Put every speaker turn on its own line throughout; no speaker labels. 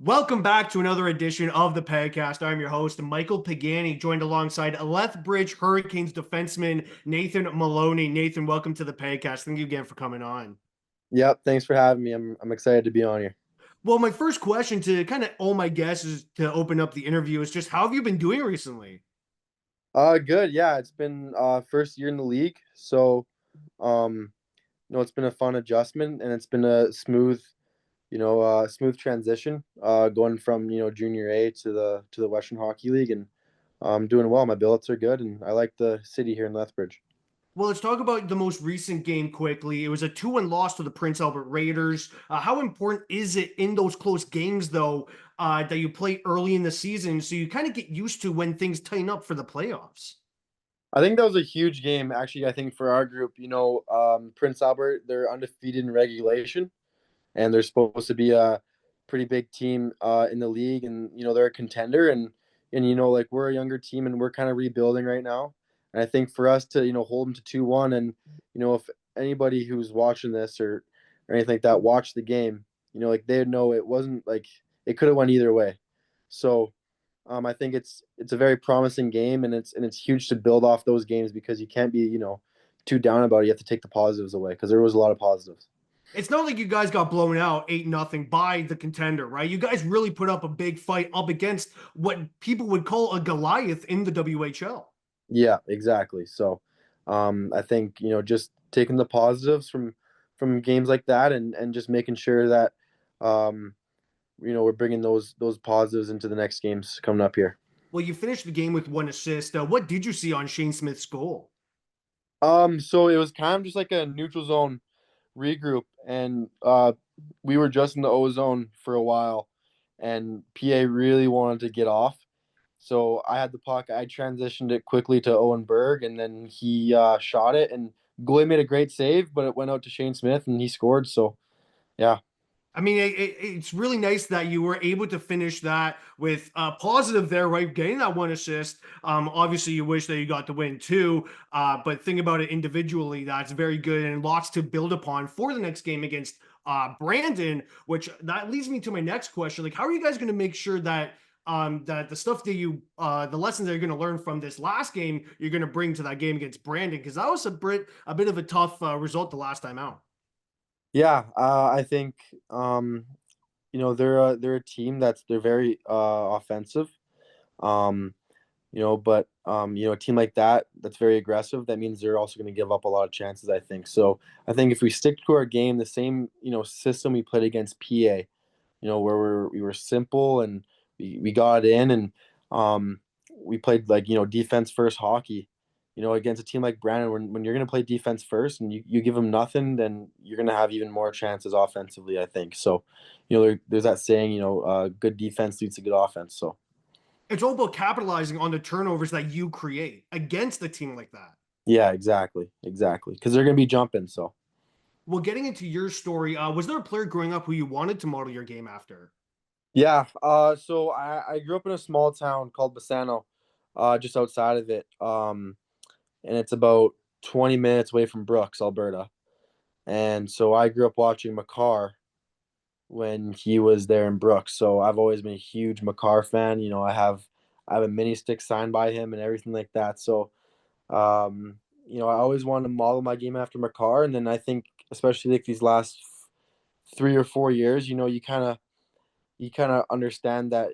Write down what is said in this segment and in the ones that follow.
Welcome back to another edition of the Pagcast. I'm your host, Michael Pagani, joined alongside Lethbridge Hurricanes defenseman Nathan Maloney. Nathan, welcome to the Pagcast. Thank you again for coming on.
Yep, thanks for having me. I'm excited to be on here.
Well, my first question to kind of all my guesses to open up the interview is just how have you been doing recently?
Good. Yeah, it's been first year in the league, so um, it's been a fun adjustment and it's been a smooth transition. Going from junior A to the Western Hockey League, and I'm doing well. My billets are good, and I like the city here in Lethbridge.
Well, let's talk about the most recent game quickly. It was a 2-1 loss to the Prince Albert Raiders. How important is it in those close games, though, that you play early in the season so you kind of get used to when things tighten up for the playoffs?
I think that was a huge game, actually. I think for our group, Prince Albert, they're undefeated in regulation, and they're supposed to be a pretty big team in the league, and they're a contender, and like we're a younger team and we're kind of rebuilding right now. And I think for us to hold them to 2-1, and if anybody who's watching this or anything like that watched the game, like they know it wasn't like it could have went either way. So I think it's a very promising game, and it's huge to build off those games because you can't be too down about it. You have to take the positives away because there was a lot of positives.
It's not like you guys got blown out 8-0 by the contender, right? You guys really put up a big fight up against what people would call a Goliath in the WHL.
Yeah, exactly. So, I think just taking the positives from games like that, and just making sure that we're bringing those positives into the next games coming up here.
Well, you finished the game with one assist. What did you see on Shane Smith's goal?
So it was kind of just like a neutral zone regroup, and we were just in the O zone for a while, and PA really wanted to get off. So I had the puck. I transitioned it quickly to Owen Berg, and then he shot it, and goalie made a great save, but it went out to Shane Smith, and he scored. So yeah,
I mean, it's really nice that you were able to finish that with a positive there, right? Getting that one assist. Obviously, you wish that you got the win too, but think about it individually. That's very good and lots to build upon for the next game against Brandon. Which that leads me to my next question: like, how are you guys going to make sure that that the stuff that the lessons that you're going to learn from this last game, you're going to bring to that game against Brandon? Because that was a bit of a tough result the last time out.
yeah. I think they're a team they're very offensive. Um, but a team like that's very aggressive, that means they're also going to give up a lot of chances, I think. So I think if we stick to our game, the same, system we played against PA, where we were simple, and we got in, and we played like, defense first hockey, against a team like Brandon, when you're going to play defense first and you give them nothing, then you're going to have even more chances offensively, I think. So, there's that saying, good defense leads to good offense. So,
It's all about capitalizing on the turnovers that you create against a team like that.
yeah, exactly. Exactly. Because they're going to be jumping. So,
Well, getting into your story, was there a player growing up who you wanted to model your game after?
yeah. So I grew up in a small town called Bassano, just outside of it. And it's about 20 minutes away from Brooks, Alberta. And so I grew up watching Makar when he was there in Brooks. So I've always been a huge Makar fan. I have a mini stick signed by him and everything like that. So I always wanted to model my game after Makar. And then I think especially like these last 3 or 4 years, you kind of understand that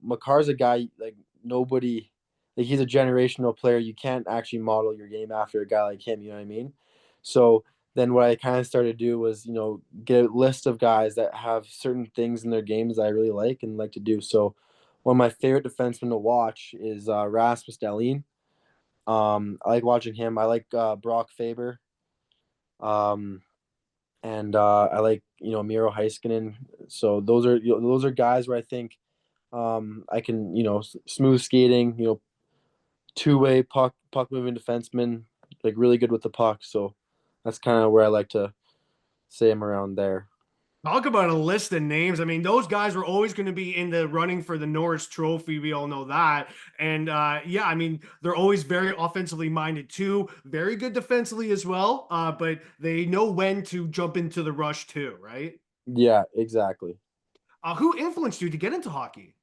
Makar's a guy like nobody, like he's a generational player. You can't actually model your game after a guy like him. You know what I mean? So then what I kind of started to do was get a list of guys that have certain things in their games that I really like and like to do. So one of my favorite defensemen to watch is Rasmus Dahlin. I like watching him. I like Brock Faber. Um, and I like Miro Heiskanen. So those are guys where I think I can smooth skating, two-way puck moving defenseman, like really good with the puck. So that's kind of where I like to say I'm around there.
Talk about a list of names. I mean, those guys were always going to be in the running for the Norris Trophy. We all know that. And yeah, I mean, they're always very offensively minded too. Very good defensively as well. But they know when to jump into the rush too, right?
Yeah, exactly.
Who influenced you to get into hockey?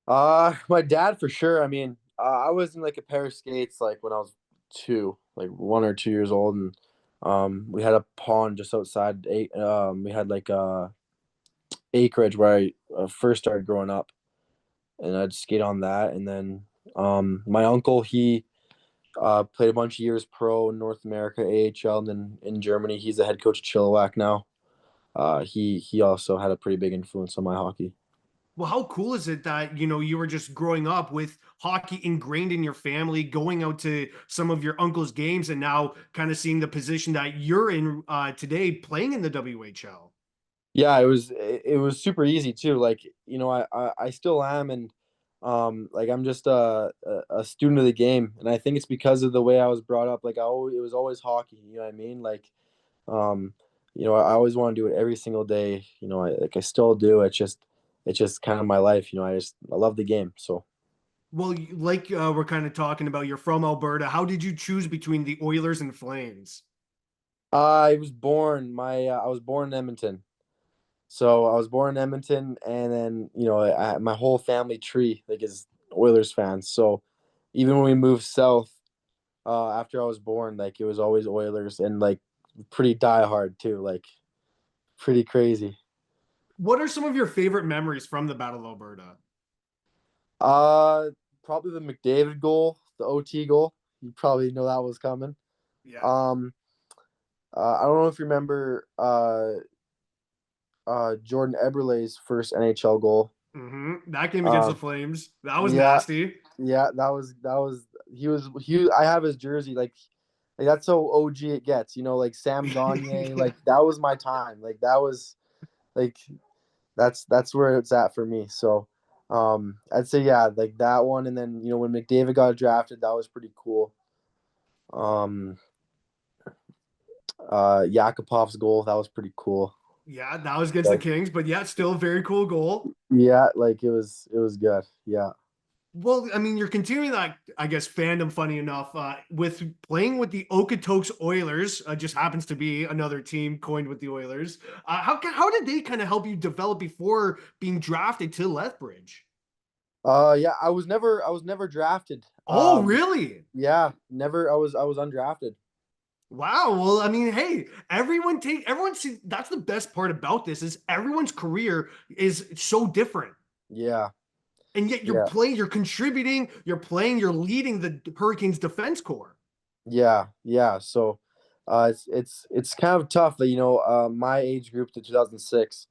My dad for sure. I mean, I was in like a pair of skates like when I was like 1 or 2 years old, and we had a pond just outside. We had like acreage where I first started growing up, and I'd skate on that. And then my uncle he played a bunch of years pro in North America AHL, and then in Germany he's the head coach of Chilliwack now. He also had a pretty big influence on my hockey.
Well, how cool is it that, you were just growing up with hockey ingrained in your family, going out to some of your uncle's games, and now kind of seeing the position that you're in today, playing in the WHL?
Yeah, it was super easy too. Like, I still am, and like I'm just a student of the game, and I think it's because of the way I was brought up. Like it was always hockey. You know what I mean? Like, um, I always want to do it every single day. I still do. It's just kind of my life. I love the game. So
Well, like we're kind of talking about, you're from Alberta. How did you choose between the Oilers and Flames?
I was born in Edmonton. So I was born in Edmonton, and then my whole family tree like is Oilers fans. So even when we moved south, after I was born, like it was always Oilers, and like pretty diehard too, like pretty crazy.
What are some of your favorite memories from the Battle of Alberta?
Uh, Probably the McDavid goal, the OT goal. You probably know that was coming.
Yeah.
Um, I don't know if you remember Jordan Eberle's first NHL goal.
That game against the
Um,
Flames, that was
yeah,
nasty.
yeah, that was he. I have his jersey, like that's so OG it gets. Like Sam Gagne, like that was my time. Like that was like that's where it's at for me. So, I'd say yeah, like that one, and then when McDavid got drafted, that was pretty cool. Um, Yakupov's goal, that was pretty cool.
Yeah, that was against the
Like,
Kings, but yeah, still a very cool goal.
yeah, like it was good. Yeah.
Well, I mean, you're continuing that, I guess, fandom, funny enough, with playing with the Okotoks Oilers, just happens to be another team coined with the Oilers. How did they kind of help you develop before being drafted to Lethbridge?
Yeah, I was never drafted.
Oh, really?
Yeah, never. I was undrafted.
Wow. Well, I mean, hey, everyone see that's the best part about this is everyone's career is so different.
Yeah,
And yet
yeah,
you're contributing, you're leading the Hurricanes defense core.
yeah, yeah. So, it's kind of tough that my age group to 2006,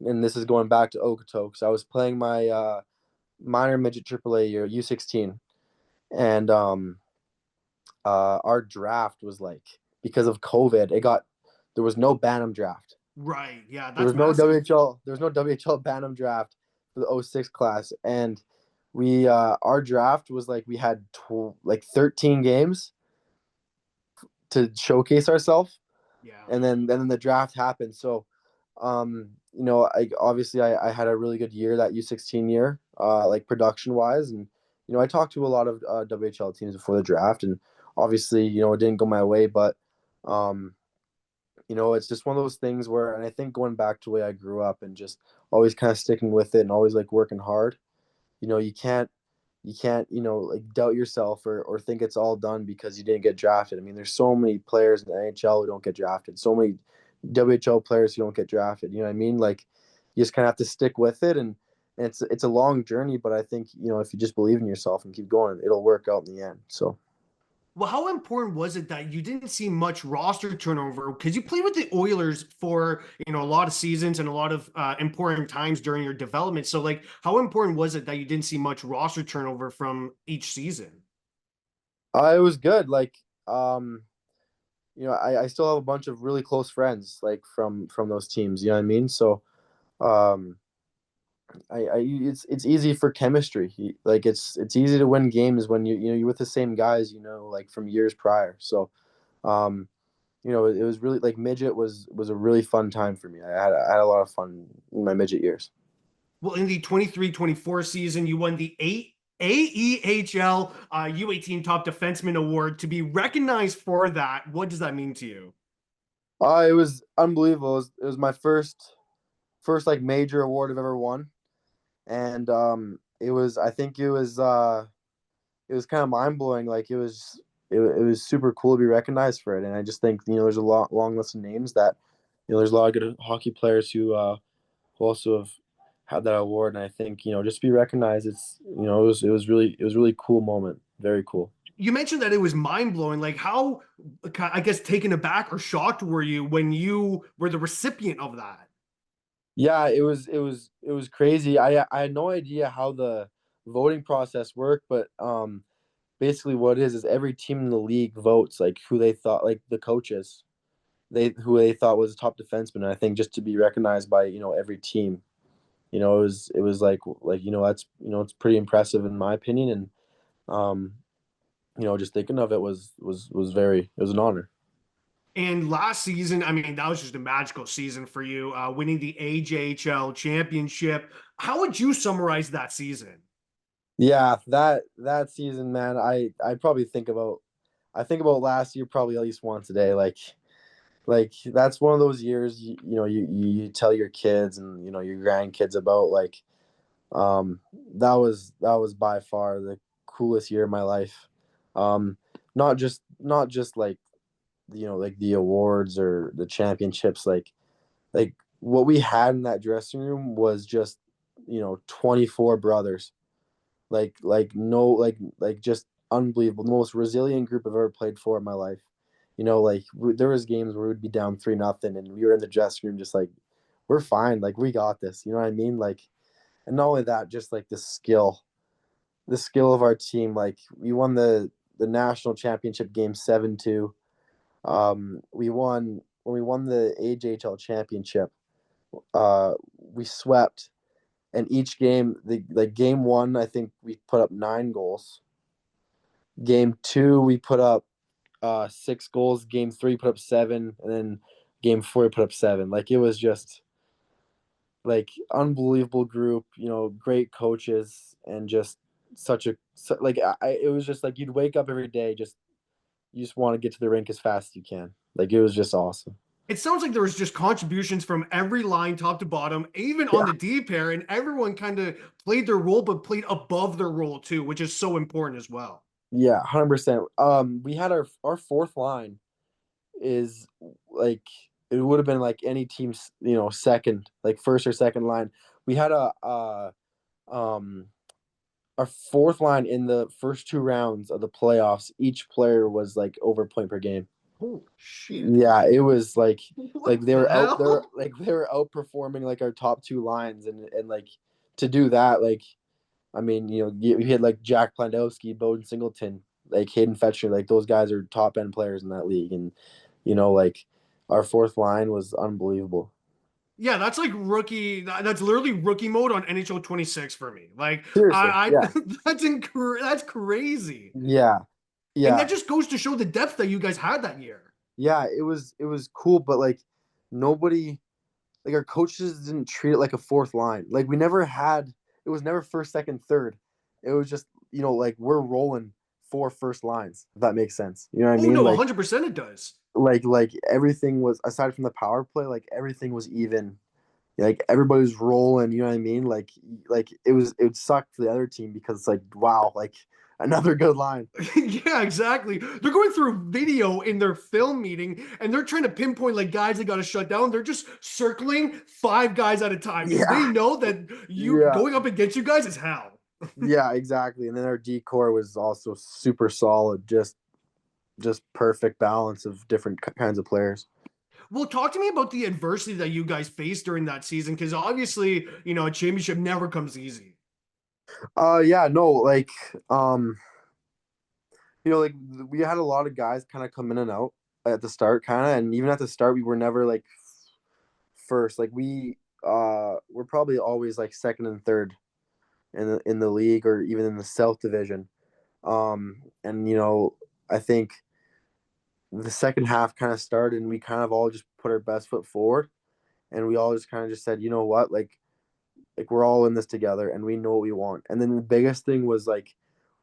and this is going back to Okotoks. I was playing my minor midget AAA year, U16, and our draft was like because of COVID, there was no Bantam draft.
Right. Yeah,
There
that's
was no
massive.
WHL. There was no WHL Bantam draft for the '06 class, and we our draft was like we had like 13 games to showcase ourselves,
Yeah.
and then the draft happened. So, I obviously I had a really good year that U16 year, like production wise, and I talked to a lot of WHL teams before the draft, and obviously it didn't go my way, but um, it's just one of those things where, and I think going back to the way I grew up and just always kind of sticking with it and always like working hard, you can't like doubt yourself or think it's all done because you didn't get drafted. I mean, there's so many players in the NHL who don't get drafted, so many WHL players who don't get drafted. You know what I mean? Like, you just kind of have to stick with it, and it's a long journey, but I think if you just believe in yourself and keep going, it'll work out in the end. So.
Well, how important was it that you didn't see much roster turnover? Because you played with the Oilers for, a lot of seasons and a lot of important times during your development. So, like, how important was it that you didn't see much roster turnover from each season?
It was good. Like, I still have a bunch of really close friends like from those teams. You know what I mean? So, um, it's easy for chemistry. Like, it's easy to win games when you're with the same guys. Like from years prior. So, um, it was really like midget was a really fun time for me. I had a lot of fun in my midget years.
Well, in the 23-24 season, you won the AEHL U18 Top Defenseman Award. To be recognized for that, what does that mean to you?
It was unbelievable. It was my first like major award I've ever won, and it was I think it was kind of mind blowing. Like it was super cool to be recognized for it, and I just think there's a long list of names that there's a lot of good hockey players who also have had that award, and I think just to be recognized, it was really cool moment, very cool.
You mentioned that it was mind blowing. Like, how, I guess, taken aback or shocked were you when you were the recipient of that?
Yeah, it was crazy. I had no idea how the voting process worked, but basically what it is every team in the league votes like who they thought like the coaches who they thought was a top defenseman. And I think just to be recognized by every team, it was like that's it's pretty impressive in my opinion, and um just thinking of it was very it was an honor.
And last season, I mean, that was just a magical season for you, winning the AJHL Championship. How would you summarize that season?
Yeah, that season, man, I probably think about last year probably at least once a day. Like that's one of those years you tell your kids and your grandkids about. Like that was by far the coolest year of my life. um not just like like the awards or the championships. Like what we had in that dressing room was just 24 brothers. Like no like just unbelievable, the most resilient group I've ever played for in my life. Like there was games where we'd be down 3-0 and we were in the dressing room just like, we're fine, like we got this, you know what I mean? Like, and not only that, just like the skill of our team. Like we won the national championship game 7-2. We won when we won the AJHL championship. We swept, and each game, like game one, I think we put up 9 goals. Game two, we put up 6 goals. Game three, put up 7, and then game four, we put up 7. Like it was just like unbelievable group. Great coaches, and just like it was just like you'd wake up every day just you just want to get to the rink as fast as you can. Like it was just awesome.
It sounds like there was just contributions from every line, top to bottom, even on
Yeah,
the D pair, and everyone kind of played their role, but played above their role too, which is so important as well.
yeah, 100%. We had our fourth line is like it would have been like any team's second, like first or second line. We had um our fourth line in the first 2 rounds of the playoffs. Each player was like over a point per game.
Holy shit.
Yeah, it was like
What the hell?
they were outperforming like our top 2 lines, and like to do that, like I mean, you had like Jack Plandowski, Bowden Singleton, like Hayden Fetcher, like those guys are top end players in that league, and like our fourth line was unbelievable.
Yeah, that's like rookie. That's literally rookie mode on NHL 26 for me. Like
Seriously,
I
yeah,
that's crazy.
yeah,
And
yeah,
that just goes to show the depth that you guys had that year.
yeah. It was cool, but like nobody, like our coaches didn't treat it like a fourth line. Like we never had. It was never first, second, third. It was just like we're rolling 4 first lines. If that makes sense, you know what I
Oh
mean?
no, 100% it does.
Like everything was, aside from the power play, like everything was even. Like everybody was rolling, you know what I mean? Like it would suck for the other team because it's like, wow, like another good line.
Yeah, exactly. They're going through video in their film meeting and they're trying to pinpoint like guys that got to shut down. They're just circling 5 guys at a time because they
Yeah,
know that you
yeah,
going up against you guys is hell.
yeah, exactly. And then our decor was also super solid, just perfect balance of different kinds of players.
Well, talk to me about the adversity that you guys faced during that season because obviously, a championship never comes easy.
Yeah, no, like like we had a lot of guys kind of come in and out at the start, kind of, and even at the start, we were never like first. Like we're probably always like second and third in the league, or even in the South Division. And I think the second half kind of started, and we kind of all just put our best foot forward, and we all just kind of just said, you know what, like we're all in this together, and we know what we want. And then the biggest thing was like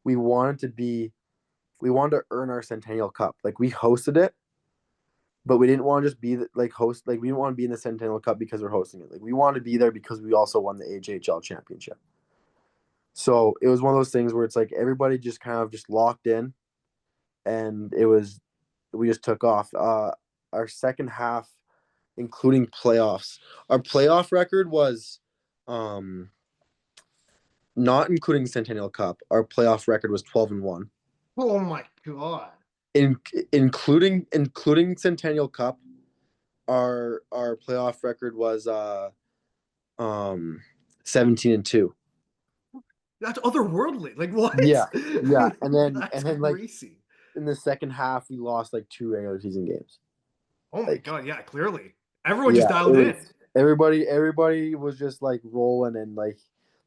we wanted to be we wanted to earn our Centennial Cup. Like we hosted it, but we didn't want to just be like host. Like we didn't want to be in the Centennial Cup because we're hosting it. Like we wanted to be there because we also won the AJHL Championship. So it was one of those things where it's like everybody just kind of just locked in, and it was we just took off. Our second half, including playoffs, our playoff record was, not including Centennial Cup. Our playoff record was 12-1.
Oh my God.
In including Centennial Cup, our playoff record was um 17-2.
That's otherworldly. Like what?
Yeah, yeah, and then
That's
like
crazy.
in the second half we lost like two regular season games.
Oh my
Like
God. Yeah, clearly. Everyone just
yeah, it
dialed
was
in.
everybody was just like rolling, and like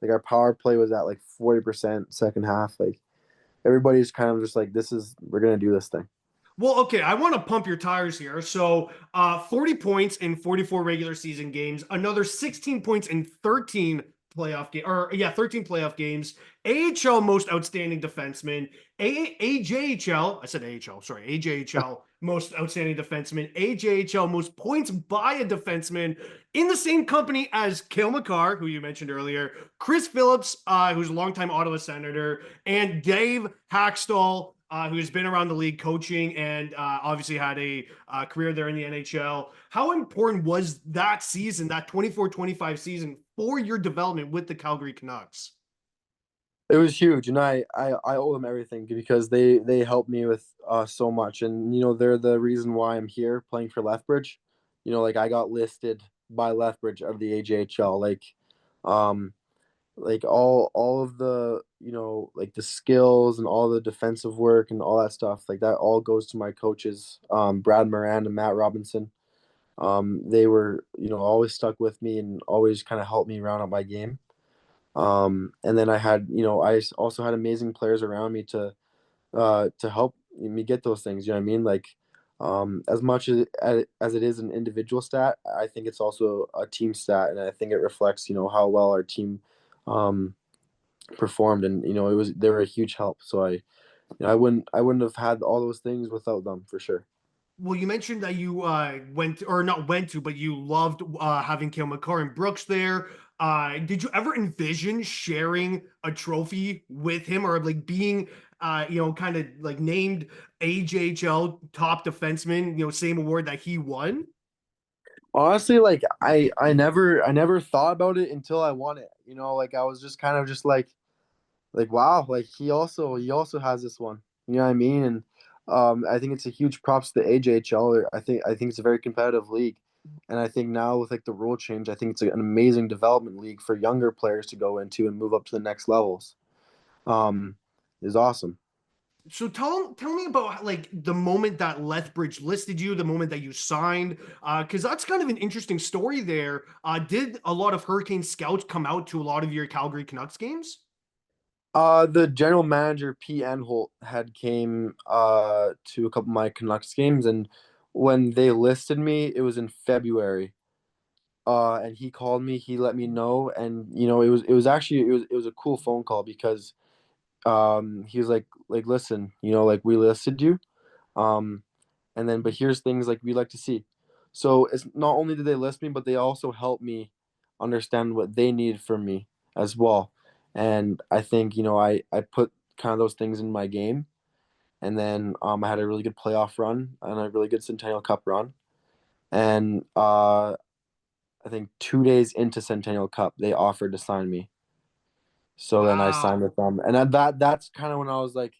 our power play was at like 40% second half. Like everybody's kind of just like we're gonna do this thing.
Well, okay, I want to pump your tires here. So, 40 points in 44 regular season games, another 16 points in 13 playoff game or yeah, 13 playoff games. AHL most outstanding defenseman, AJHL, I said AHL, sorry, AJHL most outstanding defenseman, AJHL most points by a defenseman in the same company as Cale Makar, who you mentioned earlier, Chris Phillips, who's a longtime Ottawa Senator, and Dave Hackstall, who's been around the league coaching and obviously had a career there in the NHL. How important was that season, that 24-25 season, for your development with the Calgary Canucks?
It was huge, and I owe them everything because they helped me with so much, and they're the reason why I'm here playing for Lethbridge. Like I got listed by Lethbridge of the AJHL, um, like all of the like the skills and all the defensive work and all that stuff, like that all goes to my coaches, Brad Moran and Matt Robinson. They were always stuck with me and always kind of helped me round up my game. And then I also had amazing players around me to help me get those things. You know what I mean? Like, as much as it is an individual stat, I think it's also a team stat, and I think it reflects how well our team um, performed, and they were a huge help. So I wouldn't have had all those things without them for sure.
Well, you mentioned that you went or not went to, but you loved having Cale Makar and Brooks there. Did you ever envision sharing a trophy with him or like being, kind of like named AJHL top defenseman, same award that he won?
Honestly, like I never thought about it until I won it. Like I was just kind of just like wow, like he also has this one. You know what I mean? And I think it's a huge props to the AJHL. I think it's a very competitive league, and I think now with like the rule change, I think it's an amazing development league for younger players to go into and move up to the next levels. Um, is awesome.
So tell me about like the moment that Lethbridge listed you, the moment that you signed, because that's kind of an interesting story there. Did a lot of Hurricane scouts come out to a lot of your Calgary Canucks games?
The general manager P. Enholt had came to a couple of my Canucks games, and when they listed me, it was in February. And he called me, he let me know, and it was actually it was a cool phone call because he was like listen, like we listed you, um and then but here's things like we like to see. So it's not only did they list me, but they also helped me understand what they needed from me as well. And I think I put kind of those things in my game, and then I had a really good playoff run and a really good Centennial Cup run, and I think 2 days into Centennial Cup, they offered to sign me. So then I signed
Wow.
with them, and that's kind of when I was like,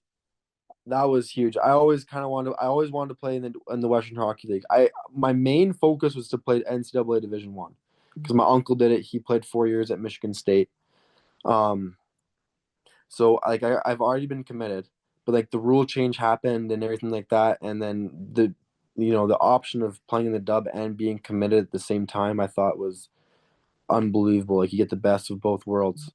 that was huge. I always wanted to play in the Western Hockey League. My main focus was to play NCAA Division One because my uncle did it. He played 4 years at Michigan State. Um, so like I've already been committed, but like the rule change happened and everything like that, and then the option of playing in the dub and being committed at the same time, I thought was unbelievable. Like you get the best of both worlds.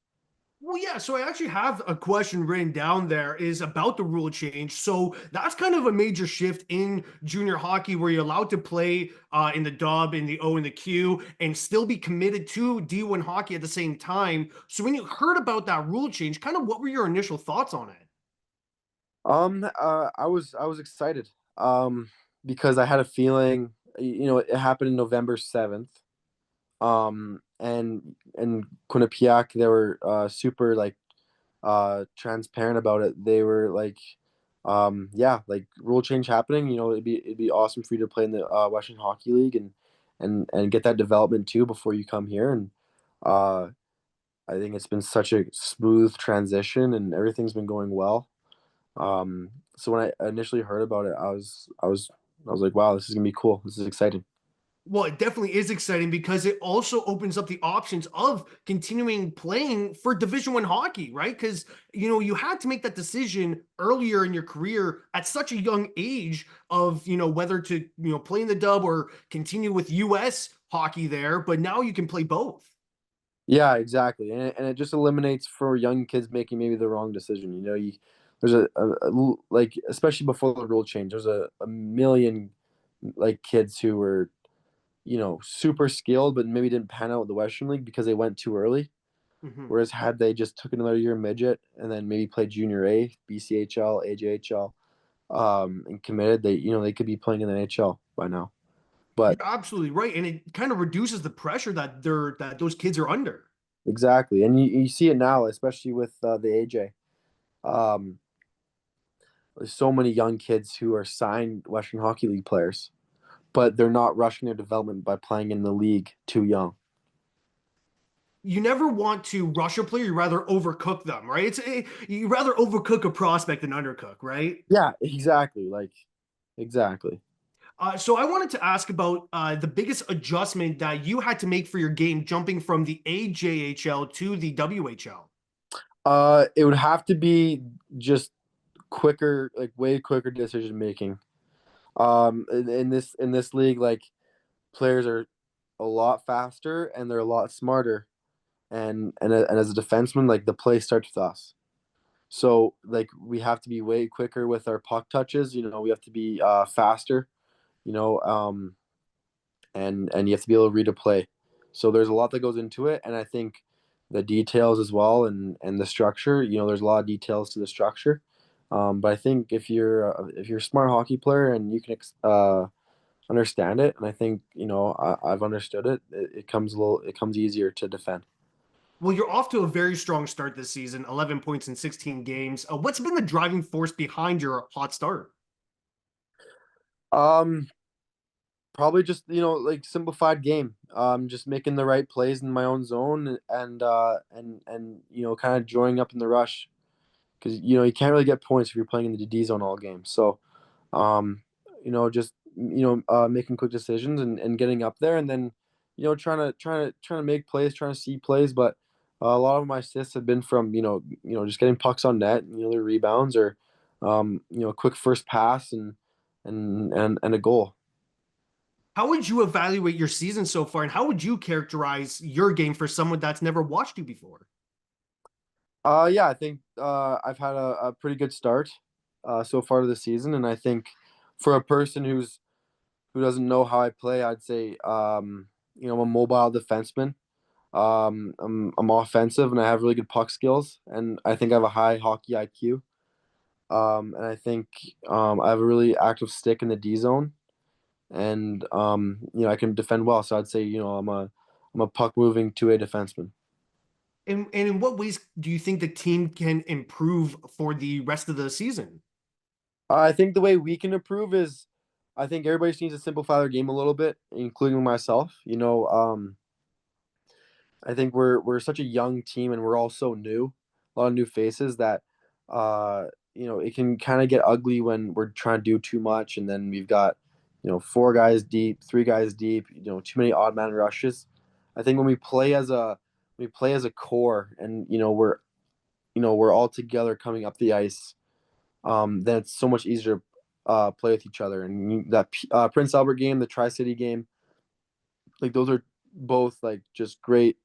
Well, yeah, so I actually have a question written down there is about the rule change. So that's kind of a major shift in junior hockey where you're allowed to play in the dub, in the O, and the Q, and still be committed to D1 hockey at the same time. So when you heard about that rule change, kind of what were your initial thoughts on it?
I was excited. because I had a feeling, it happened in November 7th. And Quinnipiac, they were super like transparent about it. They were like, yeah, like rule change happening. It'd be awesome for you to play in the Western Hockey League and get that development too before you come here. And uh, I think it's been such a smooth transition, and everything's been going well. So when I initially heard about it, I was like, wow, this is gonna be cool. This is exciting.
Well, it definitely is exciting because it also opens up the options of continuing playing for Division One hockey, right? Because you had to make that decision earlier in your career at such a young age of whether to play in the dub or continue with US hockey there, but now you can play both.
Yeah, exactly, and it just eliminates for young kids making maybe the wrong decision. There's like, especially before the rule change, there's a million like kids who were super skilled, but maybe didn't pan out with the Western League because they went too early.
Mhm.
Whereas had they just took another year midget and then maybe played junior A, BCHL, AJHL, and committed, they could be playing in the NHL by now.
You're
But
absolutely right, and it kind of reduces the pressure that those kids are under.
exactly, and you see it now, especially with the AJ. Um, there's so many young kids who are signed Western Hockey League players, but they're not rushing their development by playing in the league too young.
You never want to rush a player. You rather overcook them, right? You rather overcook a prospect than undercook, right?
Yeah, exactly. Like, exactly.
So I wanted to ask about the biggest adjustment that you had to make for your game, jumping from the AJHL to the WHL.
It would have to be just quicker, like way quicker decision making. In this league, like players are a lot faster and they're a lot smarter. And as a defenseman, like the play starts with us. So like we have to be way quicker with our puck touches. We have to be faster. You know, and you have to be able to read a play. So there's a lot that goes into it, and I think the details as well, and the structure. There's a lot of details to the structure. But I think if you're a smart hockey player and you can understand it, and I think I've understood it, it comes easier to defend.
Well, you're off to a very strong start this season, 11 points in 16 games. What's been the driving force behind your hot start?
Um, Probably just like simplified game. Just making the right plays in my own zone and kind of joining up in the rush because you can't really get points if you're playing in the D zone all game. So just making quick decisions and getting up there, and then trying to make plays, trying to see plays. But a lot of my assists have been from just getting pucks on net, their rebounds or a quick first pass and a goal.
How would you evaluate your season so far, and how would you characterize your game for someone that's never watched you before?
Yeah, I think I've had a pretty good start so far to the season, and I think for a person who doesn't know how I play, I'd say I'm a mobile defenseman. I'm offensive, and I have really good puck skills, and I think I have a high hockey IQ. And I think I have a really active stick in the D zone, and I can defend well. So I'd say I'm a puck moving 2A defenseman.
And in what ways do you think the team can improve for the rest of the season?
I think the way we can improve is, I think everybody just needs to simplify their game a little bit, including myself. I think we're such a young team and we're all so new, a lot of new faces that it can kind of get ugly when we're trying to do too much, and then we've got four guys deep, three guys deep, too many odd man rushes. I think when we play as a core, and we're all together coming up the ice, then it's so much easier to play with each other. And that Prince Albert game, the Tri City game, like those are both like just great,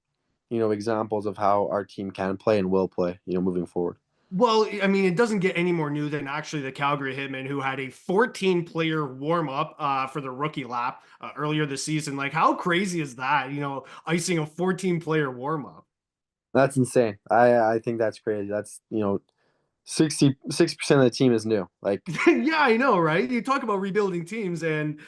examples of how our team can play and will play, moving forward.
Well, I mean, it doesn't get any more new than actually the Calgary Hitmen, who had a 14-player warm up for the rookie lap earlier this season. Like, how crazy is that? Icing a 14-player warm up.
That's insane. I think that's crazy. That's 60% of the team is new. Like,
Yeah, I know, right? You talk about rebuilding teams, and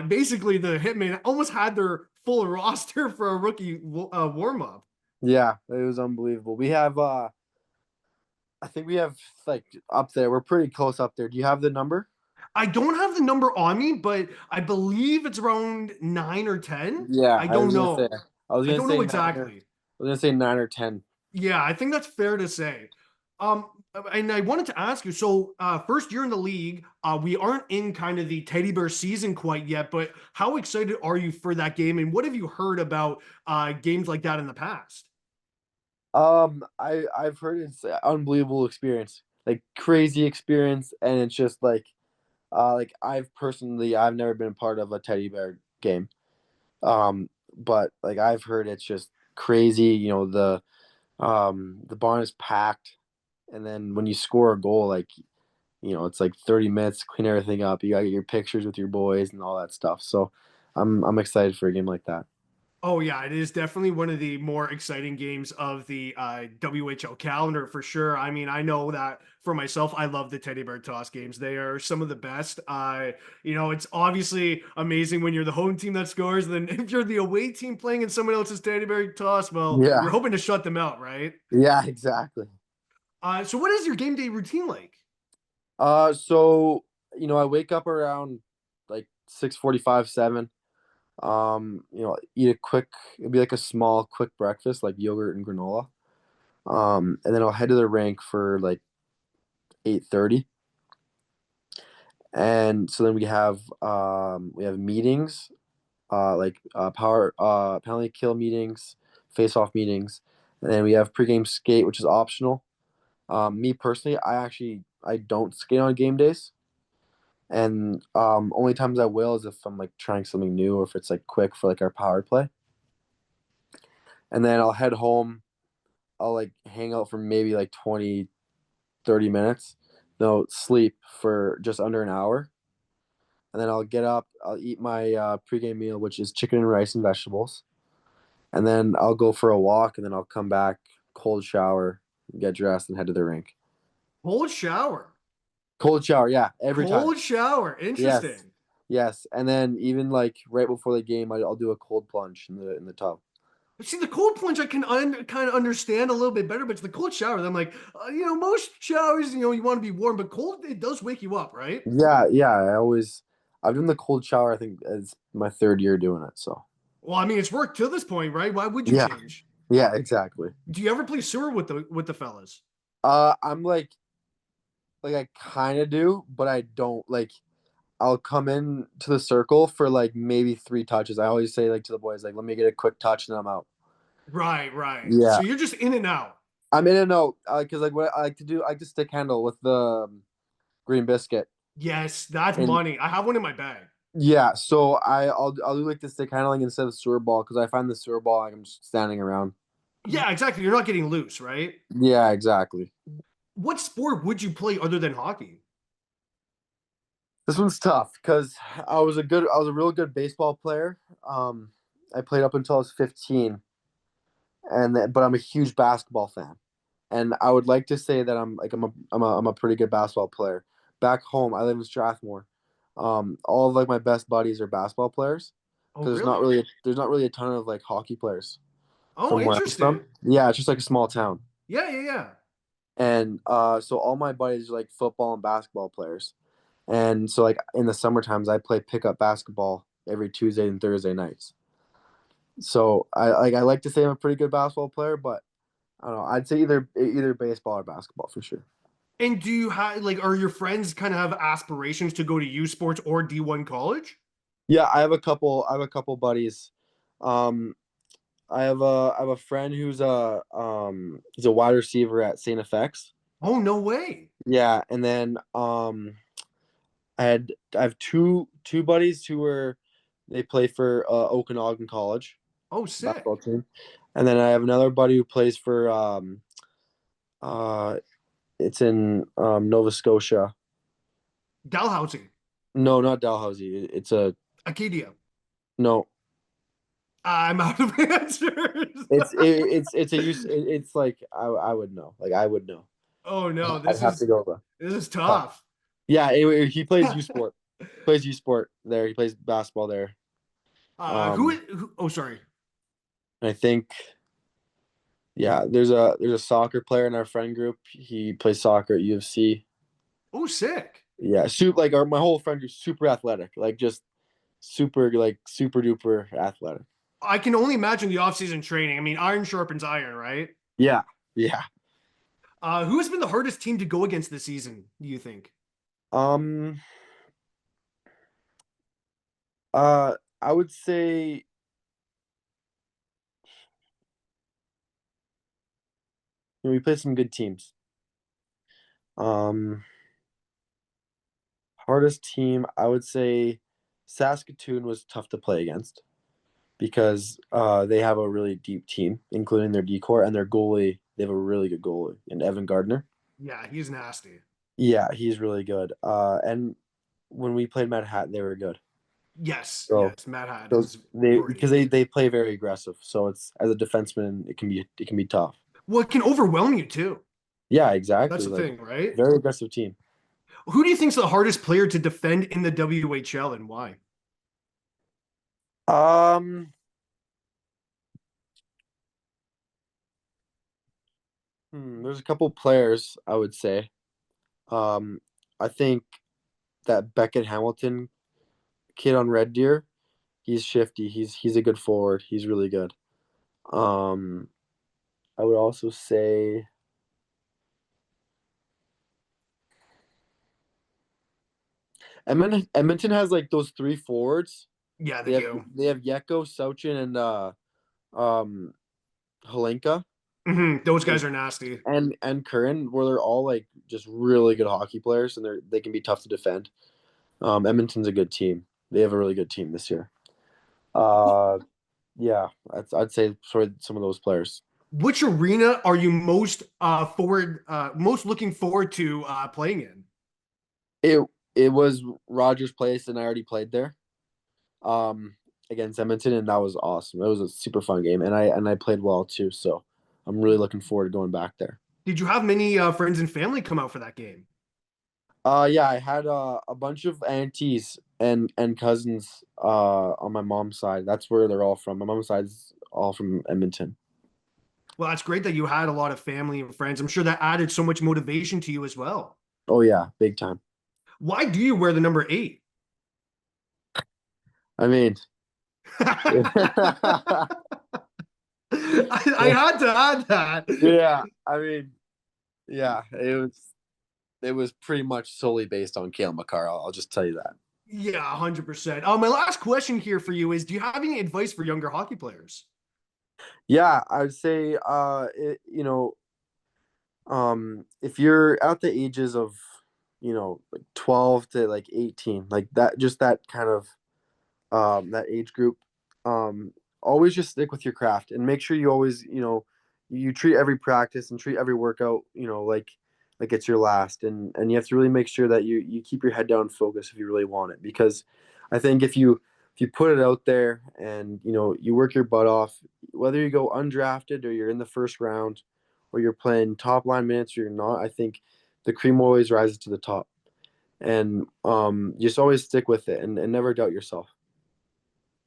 basically the Hitmen almost had their full roster for a rookie warm up.
yeah, it was unbelievable. We have I think we have like up there. We're pretty close up there. Do you have the number?
I don't have the number on me, but I believe it's around 9 or 10.
Yeah,
I don't know.
I was
I
gonna
don't know
say
exactly.
I was gonna say 9 or 10.
Yeah, I think that's fair to say. Um, and I wanted to ask you, so first year in the league, we aren't in kind of the teddy bear season quite yet, but how excited are you for that game? And what have you heard about games like that in the past?
I've heard it's an unbelievable experience, like crazy experience, and it's just like I've never been a part of a teddy bear game. But like I've heard it's just crazy. The barn is packed, and then when you score a goal, like it's like 30 minutes to clean everything up. You gotta get your pictures with your boys and all that stuff. So I'm excited for a game like that.
Oh yeah, it is definitely one of the more exciting games of the WHL calendar for sure. I mean, I know that for myself, I love the teddy bear toss games. They are some of the best. It's obviously amazing when you're the home team that scores. Then if you're the away team playing in someone else's teddy bear toss, well, you're
Yeah,
hoping to shut them out, right?
yeah, exactly.
So what is your game day routine like?
So I wake up around like 6:45, 7. Eat a quick. It'd be like a small, quick breakfast, like yogurt and granola. And then I'll head to the rink for like 8:30. And so then we have meetings, power penalty kill meetings, face off meetings, and then we have pregame skate, which is optional. Me personally, I don't skate on game days, and only times I will is if I'm like trying something new or if it's like quick for like our power play. And then I'll head home. I'll like hang out for maybe like 20, 30 minutes. Then I'll sleep for just under an hour. And then I'll get up, I'll eat my pregame meal, which is chicken and rice and vegetables. And then I'll go for a walk, and then I'll come back, cold shower, get dressed, and head to the rink.
Cold shower.
Cold shower, yeah, every time.
Cold shower.
Yes,
Interesting.
yes. And then even like right before the game, I'll do a cold plunge in the tub.
But see, the cold plunge I can kind of understand a little bit better, but it's the cold shower. I'm like, most showers, you want to be warm, but cold, it does wake you up, right?
Yeah, yeah. I've done the cold shower. I think it's my third year doing it. So
Well, I mean, it's worked to this point, right? Why would you
yeah,
change?
yeah, exactly.
Do you ever play sewer with the fellas?
I'm like I kind of do, but I don't like. I'll come in to the circle for like maybe 3 touches. I always say like to the boys, like, let me get a quick touch and I'm out.
Right, right.
Yeah,
So you're just in and out.
I'm in and out because like what I like to do, I like to stick handle with the green biscuit.
Yes, that's
And
money. I have one in my bag.
yeah, so I'll do like the stick handling instead of sewer ball because I find the sewer ball like I'm just standing around.
Yeah, exactly. You're not getting loose, right?
Yeah, exactly.
What sport would you play other than hockey?
This one's tough because I was a real good baseball player. I played up until I was 15, but I'm a huge basketball fan, and I would like to say that I'm a pretty good basketball player. Back home, I live in Strathmore. All of like my best buddies are basketball players
Oh,
because
really?
there's not really a ton of like hockey players
Oh,
from where I'm from.
interesting.
Yeah, it's just like a small town,
Yeah, yeah, yeah.
and so all my buddies are like football and basketball players. And so like in the summer times I play pickup basketball every Tuesday and Thursday nights. So I like to say I'm a pretty good basketball player, but I don't know. I'd say either baseball or basketball for sure.
And do you have like are your friends kind of have aspirations to go to U Sports or D1 college?
Yeah, I have a couple buddies. Um I have a friend who's he's a wide receiver at St. FX.
Oh, no way.
Yeah, and then I have two buddies they play for Okanagan College
Oh, sick.
basketball team. And then I have another buddy who plays for uh it's in Nova Scotia.
Dalhousie,
No, not Dalhousie. It's a
Acadia.
no.
I'm out of answers.
It's a use. It's like I would know. Like I would know.
Oh no,
I'd have to go with
this is
tough.
tough.
Yeah, he plays U Sport. Plays U Sport there. He plays basketball there.
Oh, sorry.
I think yeah, there's a soccer player in our friend group. He plays soccer at U of C.
Oh, sick.
Yeah, like my whole friend group's super athletic, like just super duper athletic.
I can only imagine the off-season training. I mean, iron sharpens iron, right?
Yeah, yeah.
Who has been the hardest team to go against this season, do you think?
Um, I would say we played some good teams. Um, Hardest team, I would say Saskatoon was tough to play against because they have a really deep team, including their decor and their goalie. They have a really good goalie in Evan Gardner.
Yeah, he's nasty.
Yeah, he's really good. And when we played Manhattan, they were good.
Yes,
So
yes. Matt Hadd
those
is
they
great.
because they play very aggressive. So it's as a defenseman, it can be tough.
Well, it can overwhelm you too.
Yeah,
That's
exactly.
the
Like
thing, right?
very aggressive team.
Who do you think's the hardest player to defend in the WHL and why?
Um, there's a couple players I would say. Um, I think that Beckett Hamilton kid on Red Deer, he's shifty. He's a good forward. He's really good. Um, I would also say Edmonton has like those three forwards.
Yeah,
They
they
have
do.
they have Yeko, Sochin, and um Halenka
Those guys are nasty.
and Curran, where they're all like just really good hockey players and they can be tough to defend. Edmonton's a good team. They have a really good team this year. Uh, yeah, I'd say for some of those players.
Which arena are you most looking forward to playing in?
It it was Rogers Place, and I already played there. Against Edmonton, and that was awesome. It was a super fun game, and I played well too. So I'm really looking forward to going back there.
Did you have many friends and family come out for that game?
Yeah, I had a bunch of aunties and cousins on my mom's side. That's where they're all from. My mom's side's all from Edmonton.
Well, that's great that you had a lot of family and friends. I'm sure that added so much motivation to you as well.
Oh yeah, big time.
Why do you wear the number 8?
I mean,
I had to add that.
yeah, I mean, yeah, it was pretty much solely based on Kale McCarr. I'll just tell you that.
Yeah, 100%. My last question here for you is, do you have any advice for younger hockey players?
Yeah, I would say if you're at the ages of like 12 to like 18, like that, just that kind of that age group, always just stick with your craft and make sure you always you treat every practice and treat every workout like it's your last, and you have to really make sure that you keep your head down, focus if you really want it, because I think if you put it out there and you work your butt off, whether you go undrafted or you're in the first round or you're playing top line minutes or you're not, I think the cream always rises to the top. And just always stick with it and never doubt yourself.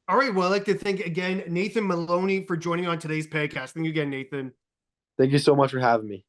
All right. Well, I'd like to thank again Nathan Maloney for joining on today's podcast. Thank you again, Nathan.
Thank you so much for having me.